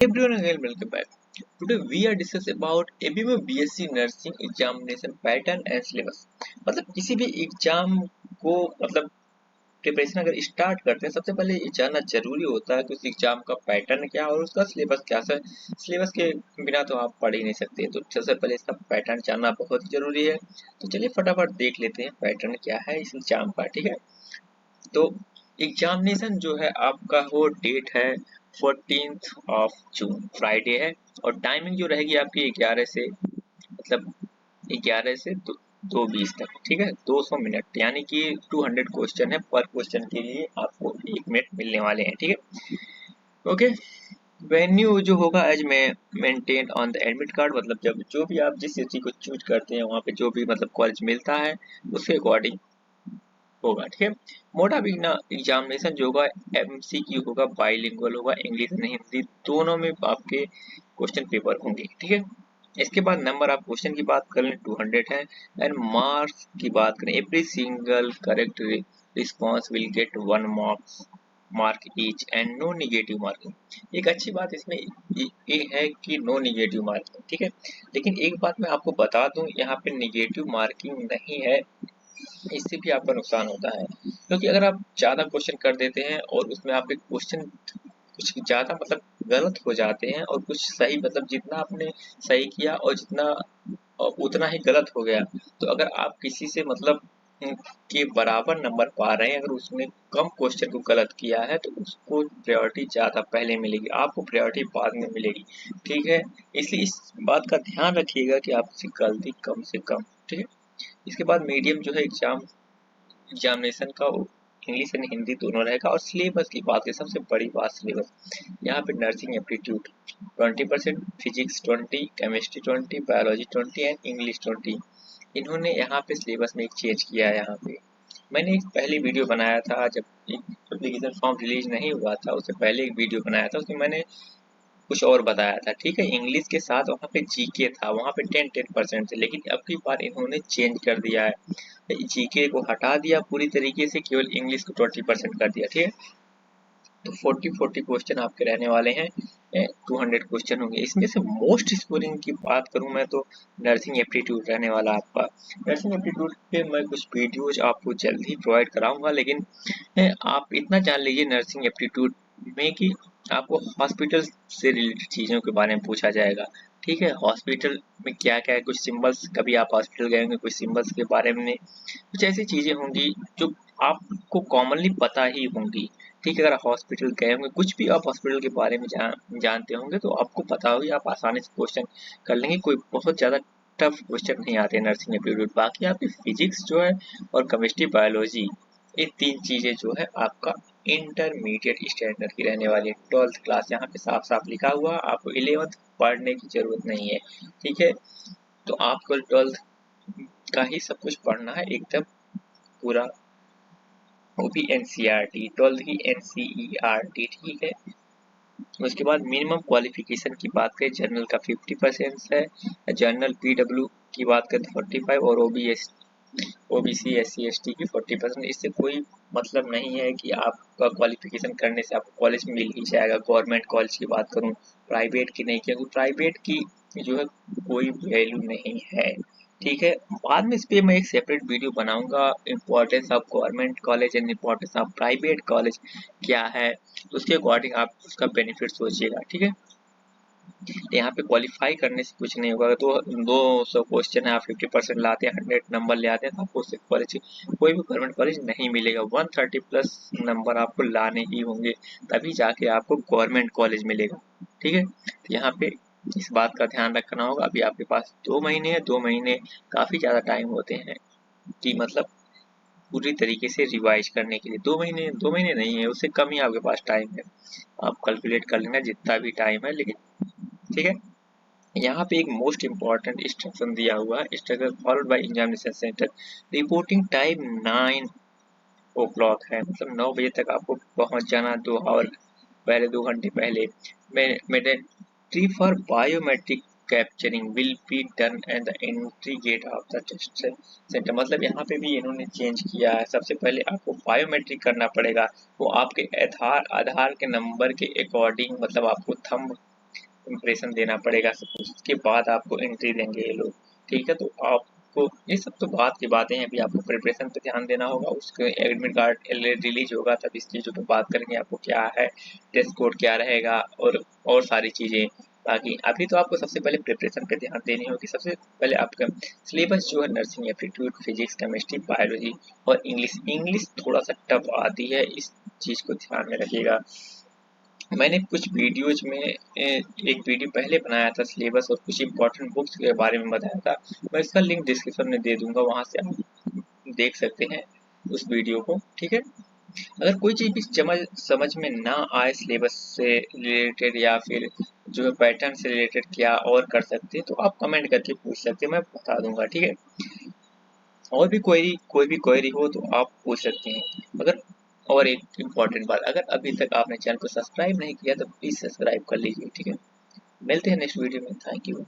Everyone again, welcome back. Today we are discussing about ABMO BSc nursing examination pattern and syllabus. मतलब किसी भी exam को preparation अगर start करते हैं, सबसे पहले ये जानना जरूरी होता है कि उस एग्जाम का पैटर्न क्या है और उसका सिलेबस क्या है। सिलेबस के बिना तो आप पढ़ ही नहीं सकते, तो सबसे पहले इसका पैटर्न जानना बहुत ही जरूरी है। तो चलिए फटाफट देख लेते हैं पैटर्न क्या है इस एग्जाम का। ठीक है, तो एग्जामिनेशन जो है आपका वो डेट है 14th ऑफ जून, फ्राइडे है। और टाइमिंग जो रहेगी आपकी 11 से 2:20 तक। ठीक है, 200 मिनट यानी कि 200 क्वेश्चन है। पर क्वेश्चन के लिए आपको 1 मिनट मिलने वाले हैं। ठीक है, ओके। वेन्यू जो होगा एज में maintain on the admit card, मतलब जब जो भी आप जिस चीज को चूज करते हैं वहाँ पे जो भी कॉलेज मिलता है उसके अकॉर्डिंग होगा। ठीक है, मोड ऑफ एग्जामिनेशन जो होगा एमसीक्यू होगा, बाइलिंगुअल होगा, इंग्लिश एंड हिंदी दोनों में आपके क्वेश्चन पेपर होंगे। ठीक है, इसके बाद नंबर ऑफ क्वेश्चन की बात कर लें 200 है। एंड मार्क्स की बात करें, every single correct response will get 1 mark each and no negative marking. एक अच्छी बात इसमें ये है कि नो निगेटिव मार्किंग। ठीक है, लेकिन एक बात मैं आपको बता दूं, यहाँ पे निगेटिव मार्किंग नहीं है। इससे भी आपका नुकसान होता है, क्योंकि अगर आप ज़्यादा क्वेश्चन कर देते हैं और उसमें आपके क्वेश्चन कुछ ज़्यादा गलत हो जाते हैं और कुछ सही, जितना आपने सही किया और उतना ही गलत हो गया, तो अगर आप किसी से के बराबर नंबर पा रहे हैं, अगर उसने कम क्वेश्चन को गलत किया है तो उसको प्रायोरिटी ज़्यादा पहले मिलेगी, आपको प्रायोरिटी बाद में मिलेगी। ठीक है, इसलिए इस बात का ध्यान रखिएगा कि आपसे गलती कम से कम। ठीक है, इसके बाद मीडियम जो है एग्जामिनेशन का इंग्लिश एंड हिंदी दोनों रहेगा। और सिलेबस की बात है, सबसे बड़ी बात सिलेबस, यहाँ पे nursing aptitude 20%, physics 20, chemistry 20, biology 20 and English 20। इन्होंने यहाँ पे सिलेबस में एक चेंज किया है। यहाँ पे मैंने एक पहले वीडियो बनाया था जब एप्लीकेशन फॉर्म रिलीज नहीं हुआ था, उससे पहले एक वीडियो बनाया था, उसमें मैंने कुछ और बताया था। ठीक है, इंग्लिश के साथ वहाँ पे जीके था, वहाँ पे 10% थे, लेकिन अब की बार इन्होंने चेंज कर दिया है, जीके को हटा दिया पूरी तरीके से, केवल इंग्लिश को 20% कर दिया। ठीक है, तो 40 क्वेश्चन आपके रहने वाले हैं, 200 क्वेश्चन होंगे। इसमें से मोस्ट स्कोरिंग की बात करूं मैं तो नर्सिंग एप्टीट्यूड रहने वाला आपका। नर्सिंग एप्टीट्यूड पे मैं कुछ वीडियोज आपको जल्द ही प्रोवाइड कराऊंगा, लेकिन आप इतना जान लीजिए नर्सिंग एप्टीट्यूड में कि आपको हॉस्पिटल से रिलेटेड चीज़ों के बारे में पूछा जाएगा। ठीक है, हॉस्पिटल में क्या क्या है, कुछ सिंबल्स, कभी आप हॉस्पिटल गए होंगे, कुछ सिंबल्स के बारे में कुछ ऐसी चीज़ें होंगी जो आपको कॉमनली पता ही होंगी। ठीक है, अगर आप हॉस्पिटल गए होंगे, कुछ भी आप हॉस्पिटल के बारे में जानते होंगे तो आपको पता होगी, आप आसानी से क्वेश्चन कर लेंगे, कोई बहुत ज़्यादा टफ क्वेश्चन नहीं आते नर्सिंग एप्टीट्यूड। बाकी आपकी फिजिक्स जो है और केमिस्ट्री बायोलॉजी, ये 3 चीज़ें जो है आपका इंटरमीडिएट स्टैंडर्ड की रहने वाली है, 12th क्लास। यहाँ पे साफ साफ लिखा हुआ, आपको 11th पढ़ने की जरूरत नहीं है। ठीक है, तो आपको 12th का ही सब कुछ पढ़ना है एकदम पूरा, वो भी एनसीईआरटी, 12th की एनसीईआरटी। ठीक है, उसके बाद मिनिमम क्वालिफिकेशन की बात करें, जनरल का 50% है, जनरल पीडब्ल्यू की बात करें तो 45, और ओबीसी एससी एसटी की 40%। इससे कोई मतलब नहीं है कि आपका क्वालिफिकेशन करने से आपको कॉलेज मिल ही जाएगा। गवर्नमेंट कॉलेज की बात करूं, प्राइवेट की नहीं, क्योंकि प्राइवेट की जो है कोई वैल्यू नहीं है। ठीक है, बाद में इस पे मैं एक सेपरेट वीडियो बनाऊंगा, importance of government college and importance of private college क्या है, तो उसके अकॉर्डिंग आप उसका बेनिफिट सोचिएगा। ठीक है, यहाँ पे क्वालिफाई करने से कुछ नहीं होगा। तो 200 क्वेश्चन है, आप 50% लाते हैं, 100 नंबर ले आते हैं, तो आपको उससे कॉलेज, कोई भी गवर्नमेंट कॉलेज नहीं मिलेगा। 130 प्लस नंबर आपको लाने ही होंगे, तभी जाके आपको गवर्नमेंट कॉलेज मिलेगा। ठीक है, तो यहाँ पे इस बात का ध्यान रखना होगा। अभी आपके पास 2 महीने है, 2 महीने काफी ज्यादा टाइम होते हैं कि पूरी तरीके से रिवाइज करने के लिए। 2 महीने नहीं है, उससे कम ही आपके पास टाइम है, आप कैलकुलेट कर लेना जितना भी टाइम है। लेकिन ठीक है, यहाँ पे एक मोस्ट इम्पॉर्टेंट इंस्ट्रक्शन दिया हुआ है, instruction followed by examination centre. Reporting time 9 o'clock है, 9 बजे तक आपको पहुंच जाना, 2 आवर पहले, 2 घंटे पहले। Mandatory for biometric capturing will be done at the entry gate of the test centre. मतलब यहाँ पे भी इन्होंने चेंज किया है, सबसे पहले आपको बायोमेट्रिक करना पड़ेगा। वो आपके आधार के नंबर के अकॉर्डिंग, आपको थंब इम्प्रेशन देना पड़ेगा सब कुछ, उसके बाद आपको एंट्री देंगे ये लोग। ठीक है, तो आपको ये सब तो बात की बातें हैं, अभी आपको प्रिपरेशन पे ध्यान देना होगा। उसके एडमिट कार्ड रिलीज होगा तब इस चीज़ों पे बात करेंगे, आपको क्या है टेस्ट कोड क्या रहेगा और सारी चीज़ें। बाकी अभी तो आपको सबसे पहले प्रिपरेशन पे ध्यान देनी होगी। सबसे पहले आपका सिलेबस जो है nursing aptitude, physics, chemistry, biology और इंग्लिश थोड़ा सा टफ आती है, इस चीज़ को ध्यान में रखिएगा। मैंने कुछ वीडियोज में एक वीडियो पहले बनाया था सिलेबस और कुछ इंपॉर्टेंट बुक्स के बारे में बताया था, मैं इसका लिंक डिस्क्रिप्शन में दे दूंगा, वहां से आप देख सकते हैं उस वीडियो को। ठीक है, अगर कोई चीज़ भी समझ में ना आए सिलेबस से रिलेटेड या फिर जो है पैटर्न से रिलेटेड क्या और कर सकते हैं, तो आप कमेंट करके पूछ सकते हैं, मैं बता दूंगा। ठीक है, और भी कोई भी क्वेरी हो तो आप पूछ सकते हैं। अगर और एक इम्पॉर्टेंट बात, अगर अभी तक आपने चैनल को सब्सक्राइब नहीं किया तो प्लीज़ सब्सक्राइब कर लीजिए। ठीक है, मिलते हैं नेक्स्ट वीडियो में। Thank you.